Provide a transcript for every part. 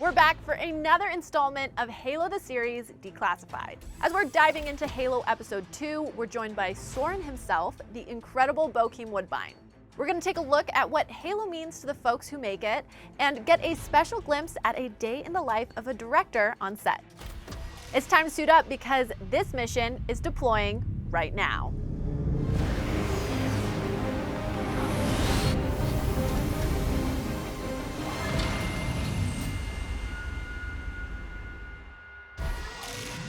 We're back for another installment of Halo the Series Declassified. As we're diving into Halo Episode 2, we're joined by Soren himself, the incredible Bokeem Woodbine. We're going to take a look at what Halo means to the folks who make it, and get a special glimpse at a day in the life of a director on set. It's time to suit up because this mission is deploying right now.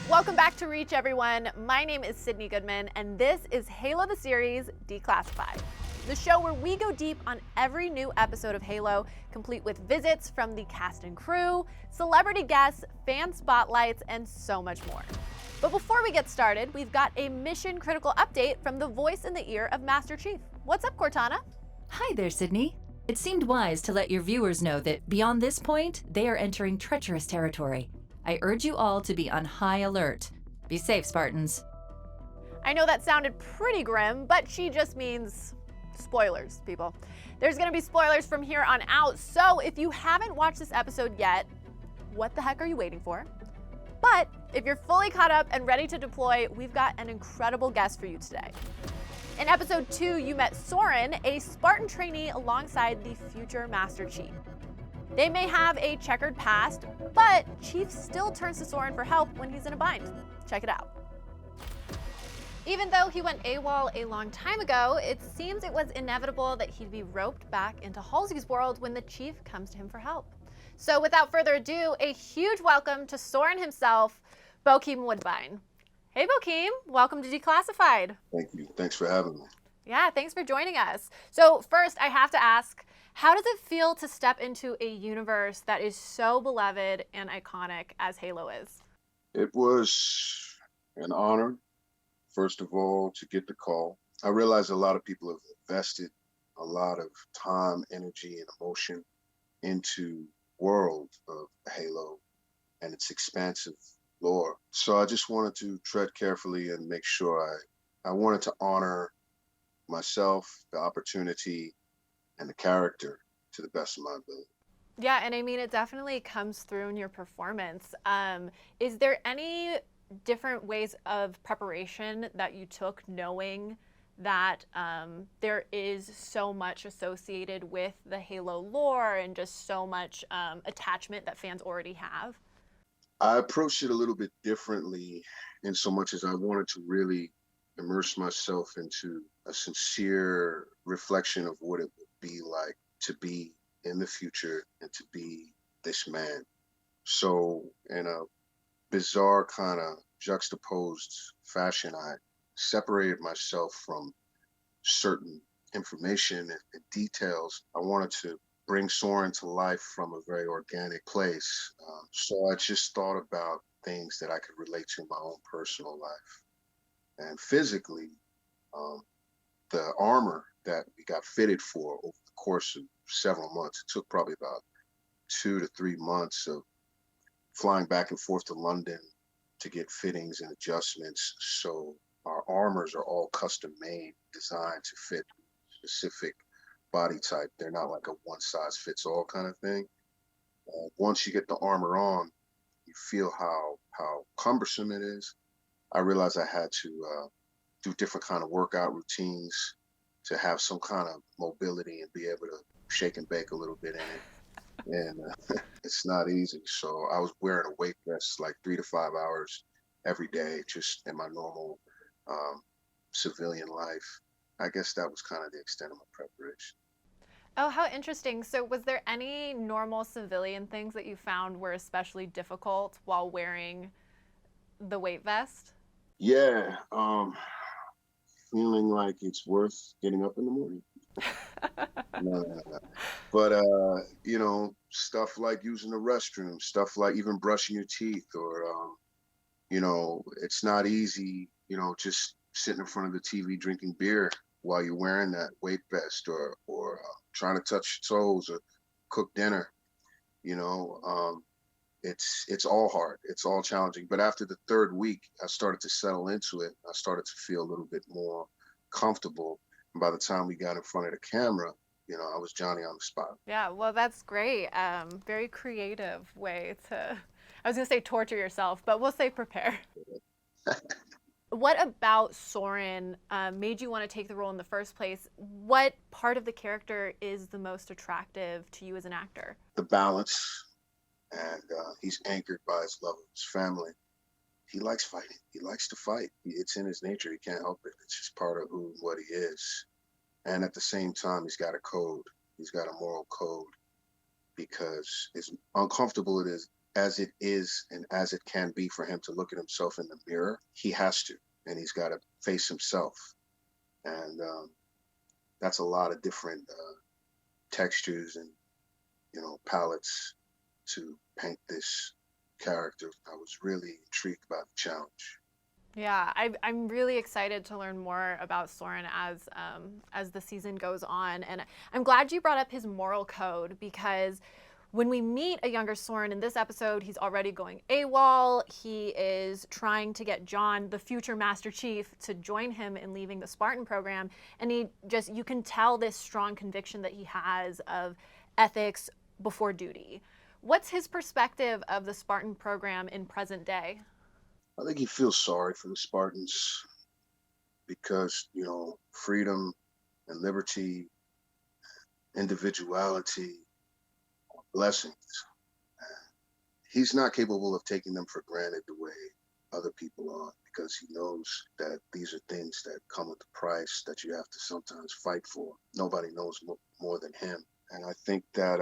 Welcome back to Reach, everyone. My name is Sydnee Goodman, and this is Halo the Series Declassified, the show where we go deep on every new episode of Halo, complete with visits from the cast and crew, celebrity guests, fan spotlights, and so much more. But before we get started, we've got a mission-critical update from the voice in the ear of Master Chief. What's up, Cortana? Hi there, Sydnee. It seemed wise to let your viewers know that beyond this point, they are entering treacherous territory. I urge you all to be on high alert. Be safe, Spartans. I know that sounded pretty grim, but she just means spoilers, people. There's gonna be spoilers from here on out, so if you haven't watched this episode yet, what the heck are you waiting for? But if you're fully caught up and ready to deploy, we've got an incredible guest for you today. In episode 2, you met Soren, a Spartan trainee alongside the future Master Chief. They may have a checkered past, but Chief still turns to Soren for help when he's in a bind. Check it out. Even though he went AWOL a long time ago, it seems it was inevitable that he'd be roped back into Halsey's world when the Chief comes to him for help. So without further ado, a huge welcome to Soren himself, Bokeem Woodbine. Hey Bokeem, welcome to Declassified. Thank you. Thanks for having me. Yeah, thanks for joining us. So first, I have to ask, how does it feel to step into a universe that is so beloved and iconic as Halo is? It was an honor, first of all, to get the call. I realize a lot of people have invested a lot of time, energy, and emotion into the world of Halo and its expansive lore. So I just wanted to tread carefully and make sure I wanted to honor myself, the opportunity, and the character to the best of my ability. Yeah, and I mean, it definitely comes through in your performance. Is there any different ways of preparation that you took, knowing that there is so much associated with the Halo lore and just so much attachment that fans already have? I approached it a little bit differently in so much as I wanted to really immerse myself into a sincere reflection of what it would be like to be in the future and to be this man. So in a bizarre kind of juxtaposed fashion, I separated myself from certain information and details. I wanted to bring Soren to life from a very organic place. So I just thought about things that I could relate to in my own personal life. And physically, the armor that we got fitted for over the course of several months, it took probably about 2 to 3 months of flying back and forth to London to get fittings and adjustments. So our armors are all custom made, designed to fit specific body type. They're not like a one size fits all kind of thing. Once you get the armor on, you feel how cumbersome it is. I realized I had to do different kind of workout routines to have some kind of mobility and be able to shake and bake a little bit in it. And it's not easy. So I was wearing a weight vest like 3 to 5 hours every day, just in my normal civilian life. I guess that was kind of the extent of my preparation. Oh, how interesting. So was there any normal civilian things that you found were especially difficult while wearing the weight vest? Yeah, feeling like it's worth getting up in the morning. No. But, you know, stuff like using the restroom, stuff like even brushing your teeth, or, you know, it's not easy, you know, just sitting in front of the TV drinking beer while you're wearing that weight vest, or trying to touch your toes or cook dinner. You know, it's all hard. It's all challenging. But after the third week, I started to settle into it. I started to feel a little bit more comfortable. And by the time we got in front of the camera, I was Johnny on the spot. Yeah, well, that's great. Very creative way to, I was gonna say torture yourself, but we'll say prepare. What about Soren made you want to take the role in the first place? What part of the character is the most attractive to you as an actor? The balance, and he's anchored by his love of his family. He likes fighting. He likes to fight. It's in his nature. He can't help it. It's just part of what he is. And at the same time, he's got a code. He's got a moral code, because as uncomfortable as it is and as it can be for him to look at himself in the mirror, he has to, and he's got to face himself. And that's a lot of different textures and, palettes to paint this character. I was really intrigued by the challenge. Yeah, I'm really excited to learn more about Soren as the season goes on, and I'm glad you brought up his moral code, because when we meet a younger Soren in this episode, he's already going AWOL. He is trying to get John, the future Master Chief, to join him in leaving the Spartan program, and you can tell this strong conviction that he has of ethics before duty. What's his perspective of the Spartan program in present day? I think he feels sorry for the Spartans because, freedom and liberty, individuality, are blessings. He's not capable of taking them for granted the way other people are, because he knows that these are things that come with a price that you have to sometimes fight for. Nobody knows more than him. And I think that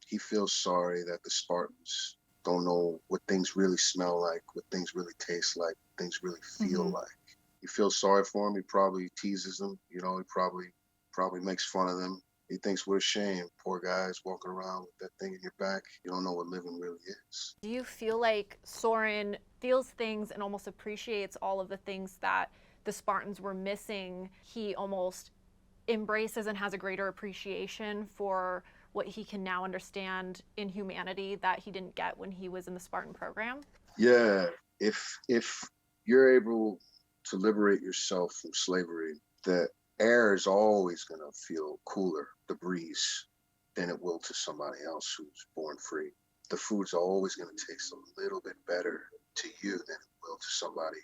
he feels sorry that the Spartans don't know what things really smell like, what things really taste like, what things really feel like. He feels sorry for him. He probably teases them. He probably makes fun of them. He thinks, what a shame, poor guys walking around with that thing in your back. You don't know what living really is. Do you feel like Soren feels things and almost appreciates all of the things that the Spartans were missing? He almost embraces and has a greater appreciation for what he can now understand in humanity that he didn't get when he was in the Spartan program? Yeah, if you're able to liberate yourself from slavery, the air is always going to feel cooler, the breeze, than it will to somebody else who's born free. The food's always going to taste a little bit better to you than it will to somebody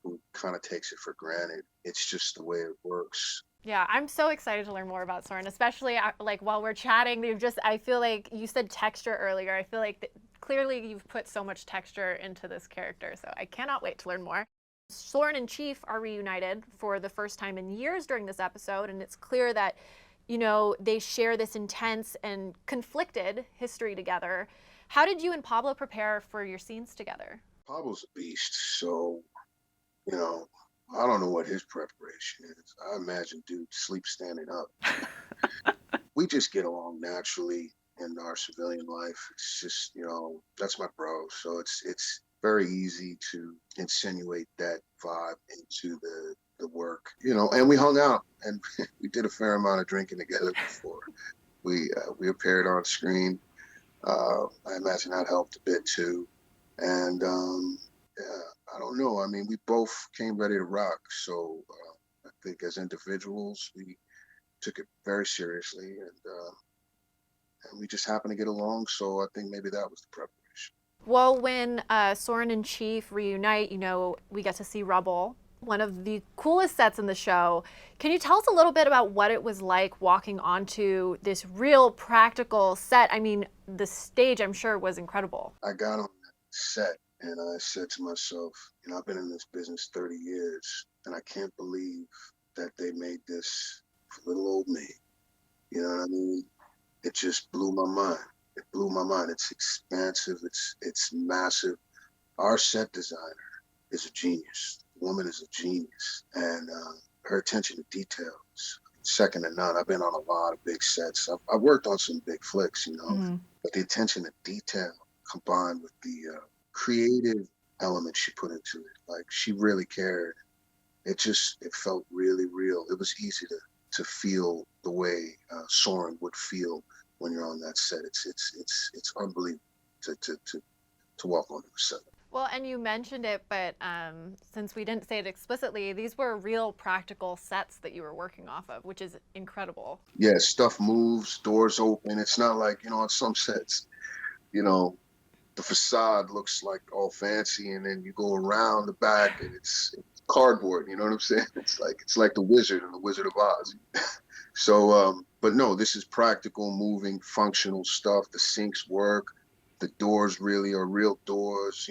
who kind of takes it for granted. It's just the way it works. Yeah, I'm so excited to learn more about Soren, especially like while we're chatting. I feel like you said texture earlier. I feel like clearly you've put so much texture into this character, so I cannot wait to learn more. Soren and Chief are reunited for the first time in years during this episode, and it's clear that, they share this intense and conflicted history together. How did you and Pablo prepare for your scenes together? Pablo's a beast, so, I don't know what his preparation is. I imagine dude sleeps standing up. We just get along naturally in our civilian life. It's just, that's my bro. So it's very easy to insinuate that vibe into the work, and we hung out and we did a fair amount of drinking together before we appeared on screen. I imagine that helped a bit too. And I don't know. I mean, we both came ready to rock. So I think as individuals, we took it very seriously, and we just happened to get along. So I think maybe that was the preparation. Well, when Soren and Chief reunite, we get to see Rubble, one of the coolest sets in the show. Can you tell us a little bit about what it was like walking onto this real practical set? I mean, the stage, I'm sure, was incredible. I got on that set and I said to myself, I've been in this business 30 years and I can't believe that they made this for little old me. You know what I mean? It just blew my mind. It blew my mind. It's expansive. It's massive. Our set designer is a genius. The woman is a genius. And her attention to detail is second to none. I've been on a lot of big sets. I've worked on some big flicks, but the attention to detail combined with the creative element she put into it, like she really cared. It felt really real. It was easy to feel the way Soren would feel when you're on that set. It's unbelievable to walk onto the set. Well, and you mentioned it, but since we didn't say it explicitly, these were real practical sets that you were working off of, which is incredible. Yeah, stuff moves, doors open. It's not like, on some sets, the facade looks like all fancy, and then you go around the back and it's cardboard. You know what I'm saying? It's like the Wizard and the Wizard of Oz. So, but no, this is practical, moving, functional stuff. The sinks work. The doors really are real doors.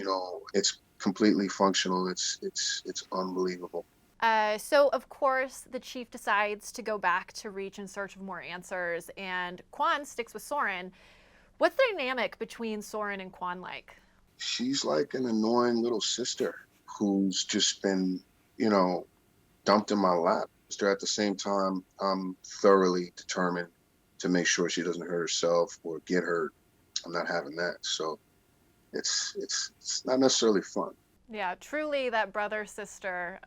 It's completely functional. It's unbelievable. So, of course, the chief decides to go back to Reach in search of more answers, and Quan sticks with Soren. What's the dynamic between Soren and Quan like? She's like an annoying little sister who's just been, dumped in my lap. At the same time, I'm thoroughly determined to make sure she doesn't hurt herself or get hurt. I'm not having that. So it's not necessarily fun. Yeah, truly that brother-sister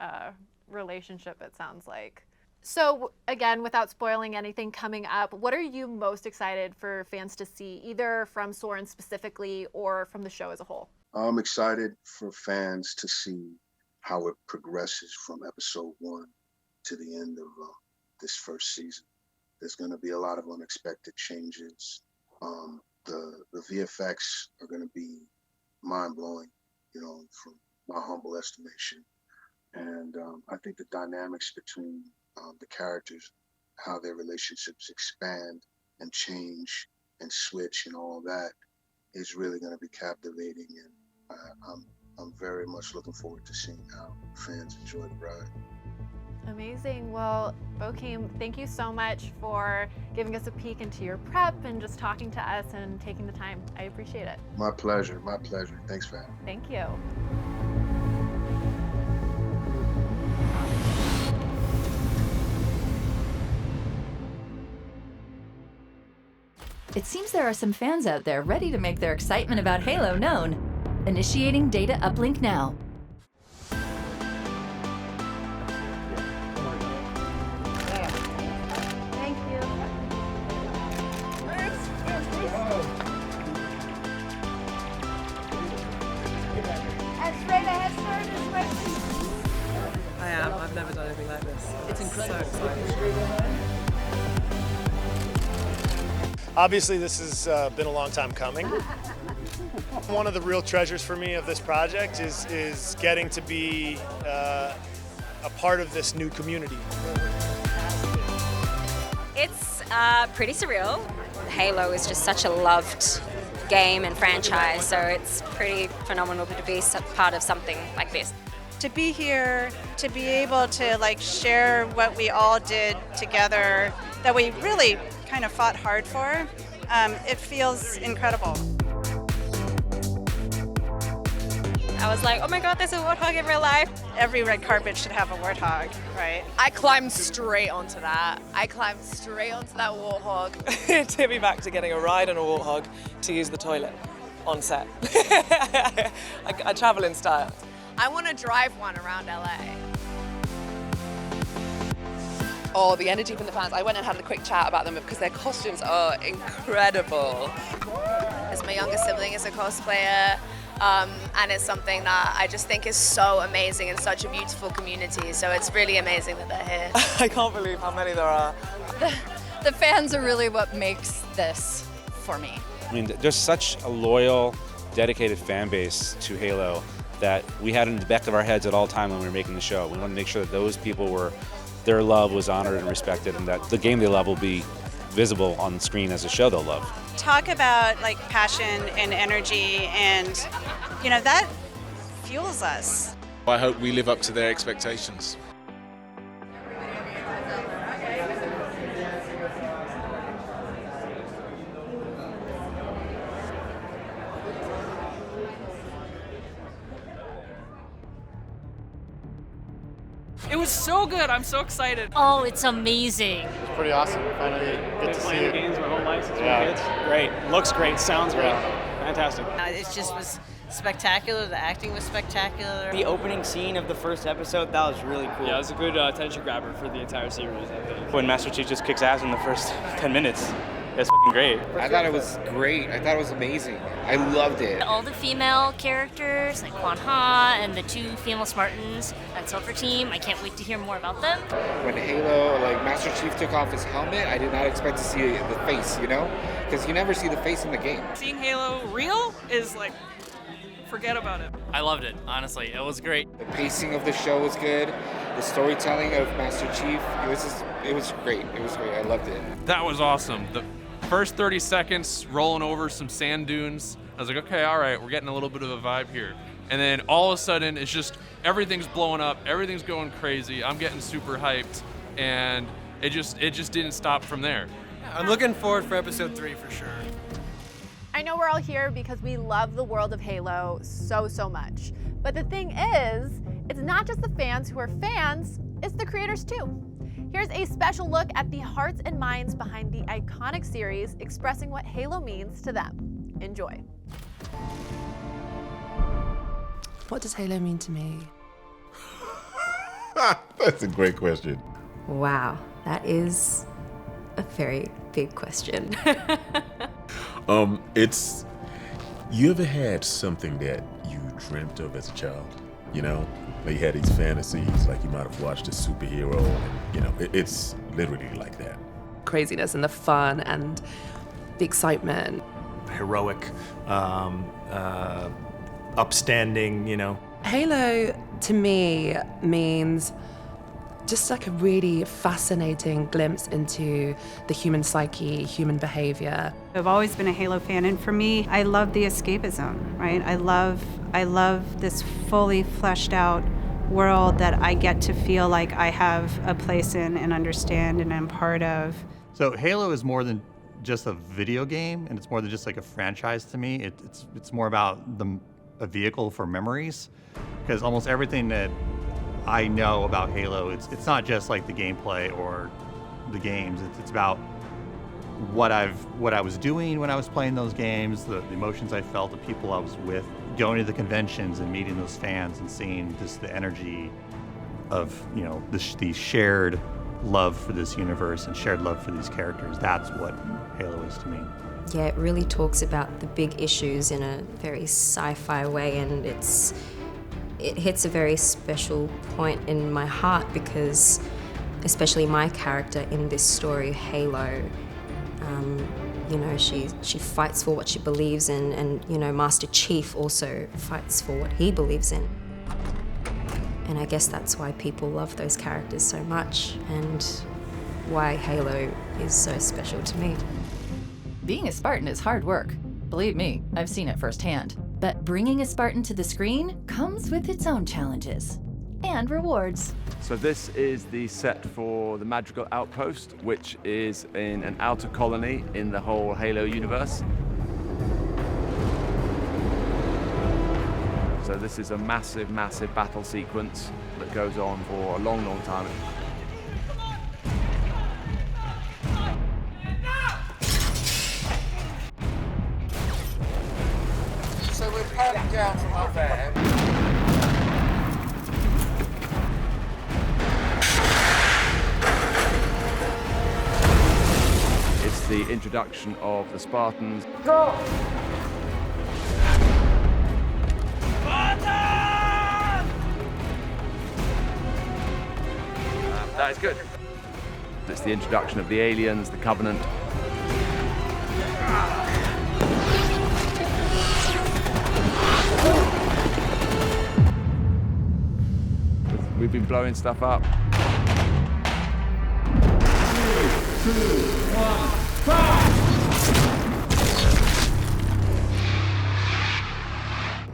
relationship, it sounds like. So again, without spoiling anything coming up, what are you most excited for fans to see, either from Soren specifically or from the show as a whole? I'm excited for fans to see how it progresses from episode 1 to the end of this first season. There's going to be a lot of unexpected changes. The VFX are going to be mind-blowing, from my humble estimation. And I think the dynamics between the characters, how their relationships expand and change and switch and all that is really going to be captivating. And I'm very much looking forward to seeing how fans enjoy the ride. Amazing. Well, Bokeem, thank you so much for giving us a peek into your prep and just talking to us and taking the time. I appreciate it. My pleasure. My pleasure. Thanks for having me. Thank you. It seems there are some fans out there ready to make their excitement about Halo known. Initiating data uplink now. I am. I've never done anything like this. It's incredible. So exciting. Obviously, this has been a long time coming. One of the real treasures for me of this project is getting to be a part of this new community. It's pretty surreal. Halo is just such a loved game and franchise, so it's pretty phenomenal to be part of something like this. To be here, to be able to share what we all did together, that we really kind of fought hard for, it feels incredible. I was like, oh my God, there's a warthog in real life. Every red carpet should have a warthog, right? I climbed straight onto that. I climbed straight onto that warthog. It took me back to getting a ride on a warthog to use the toilet on set. I travel in style. I want to drive one around LA. Oh, the energy from the fans. I went and had a quick chat about them because their costumes are incredible. As my younger sibling is a cosplayer, and it's something that I just think is so amazing and such a beautiful community. So it's really amazing that they're here. I can't believe how many there are. The fans are really what makes this for me. I mean, there's such a loyal, dedicated fan base to Halo that we had in the back of our heads at all time when we were making the show. We wanted to make sure that those people their love was honored and respected, and that the game they love will be visible on the screen as a show they'll love. Talk about passion and energy, and that fuels us. I hope we live up to their expectations. It was so good. I'm so excited. Oh, it's amazing. It's pretty awesome. Finally get to see it. Games my whole life since kids. Great. Looks great. Sounds great. Fantastic. It just was spectacular. The acting was spectacular. The opening scene of the first episode, that was really cool. Yeah, it was a good attention grabber for the entire series, I think. When Master Chief just kicks ass in the first 10 minutes, It's fucking great. I thought it was great. I thought it was amazing. I loved it. All the female characters, like Kwan Ha and the 2 female Spartans at Silver Team, I can't wait to hear more about them. When Halo, like Master Chief took off his helmet, I did not expect to see the face, you know? Because you never see the face in the game. Seeing Halo real is like, forget about it. I loved it, honestly. It was great. The pacing of the show was good. The storytelling of Master Chief, it was great. It was great. I loved it. That was awesome. The first 30 seconds rolling over some sand dunes, I was like, okay, all right, we're getting a little bit of a vibe here. And then all of a sudden, it's just everything's blowing up, everything's going crazy. I'm getting super hyped, and it just didn't stop from there. I'm looking forward for episode 3 for sure. I know we're all here because we love the world of Halo so much. But the thing is, it's not just the fans who are fans, it's the creators too. Here's a special look at the hearts and minds behind the iconic series, expressing what Halo means to them. Enjoy. What does Halo mean to me? That's a great question. Wow, that is a very big question. It's, you ever had something that you dreamt of as a child? You know, like you had these fantasies, like you might have watched a superhero, and, you know, it's literally like that. Craziness and the fun and the excitement. Heroic, upstanding, you know. Halo to me means just like a really fascinating glimpse into the human psyche, human behavior. I've always been a Halo fan, and for me, I love the escapism, right? I love this fully fleshed out world that I get to feel like I have a place in and understand and I'm part of. So Halo is more than just a video game, and it's more than just like a franchise to me. It's more about a vehicle for memories, because almost everything that I know about Halo, it's not just like the gameplay or the games. It's about what I was doing when I was playing those games, the emotions I felt, the people I was with, going to the conventions and meeting those fans and seeing just the energy of, you know, the shared love for this universe and shared love for these characters. That's what Halo is to me. Yeah, it really talks about the big issues in a very sci-fi way, and it hits a very special point in my heart because, especially my character in this story, Halo, you know, she fights for what she believes in, and, you know, Master Chief also fights for what he believes in. And I guess that's why people love those characters so much, and why Halo is so special to me. Being a Spartan is hard work. Believe me, I've seen it firsthand. But bringing a Spartan to the screen comes with its own challenges and rewards. So this is the set for the Madrigal Outpost, which is in an outer colony in the whole Halo universe. So this is a massive battle sequence that goes on for a long time. So we're piling down from up there. It's the introduction of the Spartans. Go! That is good. It's the introduction of the aliens, the Covenant. We've been blowing stuff up. 3, 2, 1, fire!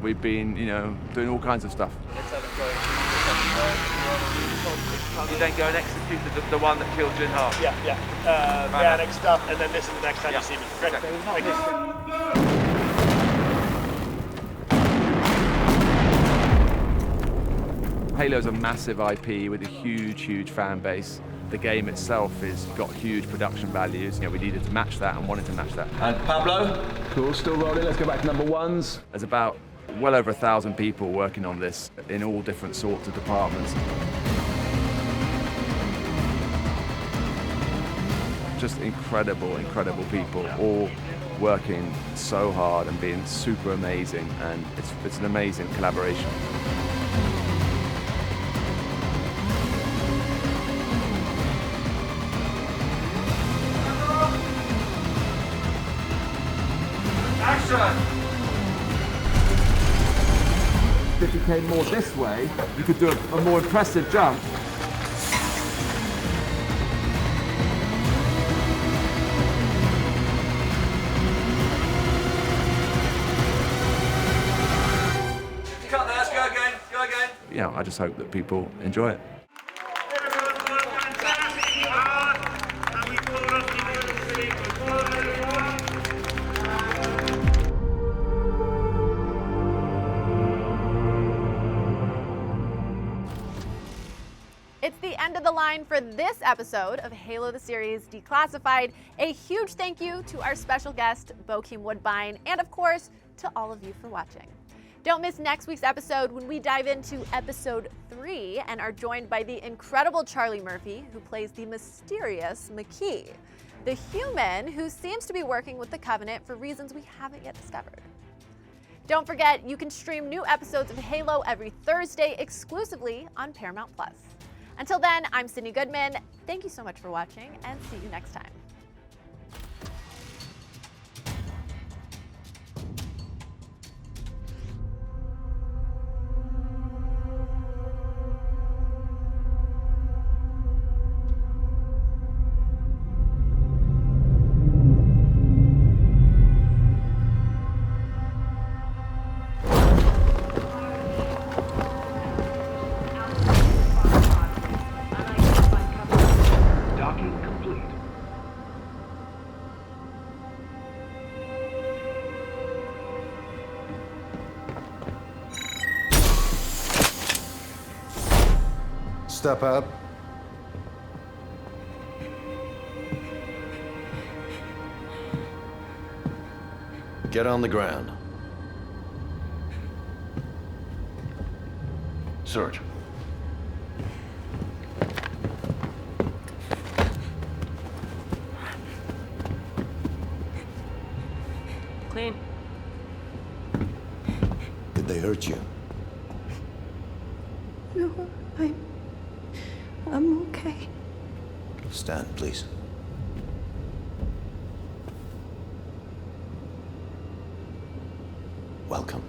We've been, you know, doing all kinds of stuff. You then go and execute the one that killed Jin Ha. Yeah, next stuff, and then this is the next time you see me. Great. Thank you. Halo's a massive IP with a huge fan base. The game itself has got huge production values. You know, we needed to match that and wanted to match that. And Pablo, cool, still rolling. Let's go back to number ones. There's about well over 1,000 people working on this in all different sorts of departments. just incredible, incredible people, all working so hard and being super amazing, and it's an amazing collaboration. Action! If you came more this way, you could do a more impressive jump. Cut there, let's go again, go again. Yeah, I just hope that people enjoy it. It's the end of the line for this episode of Halo the Series Declassified. A huge thank you to our special guest, Bokeem Woodbine, and of course, to all of you for watching. Don't miss next week's episode when we dive into episode 3 and are joined by the incredible Charlie Murphy, who plays the mysterious McKee, the human who seems to be working with the Covenant for reasons we haven't yet discovered. Don't forget, you can stream new episodes of Halo every Thursday exclusively on Paramount+. Until then, I'm Sydnee Goodman. Thank you so much for watching, and see you next time. Step up. Get on the ground. Search. Clean. Did they hurt you? No, I'm okay. Stand, please. Welcome.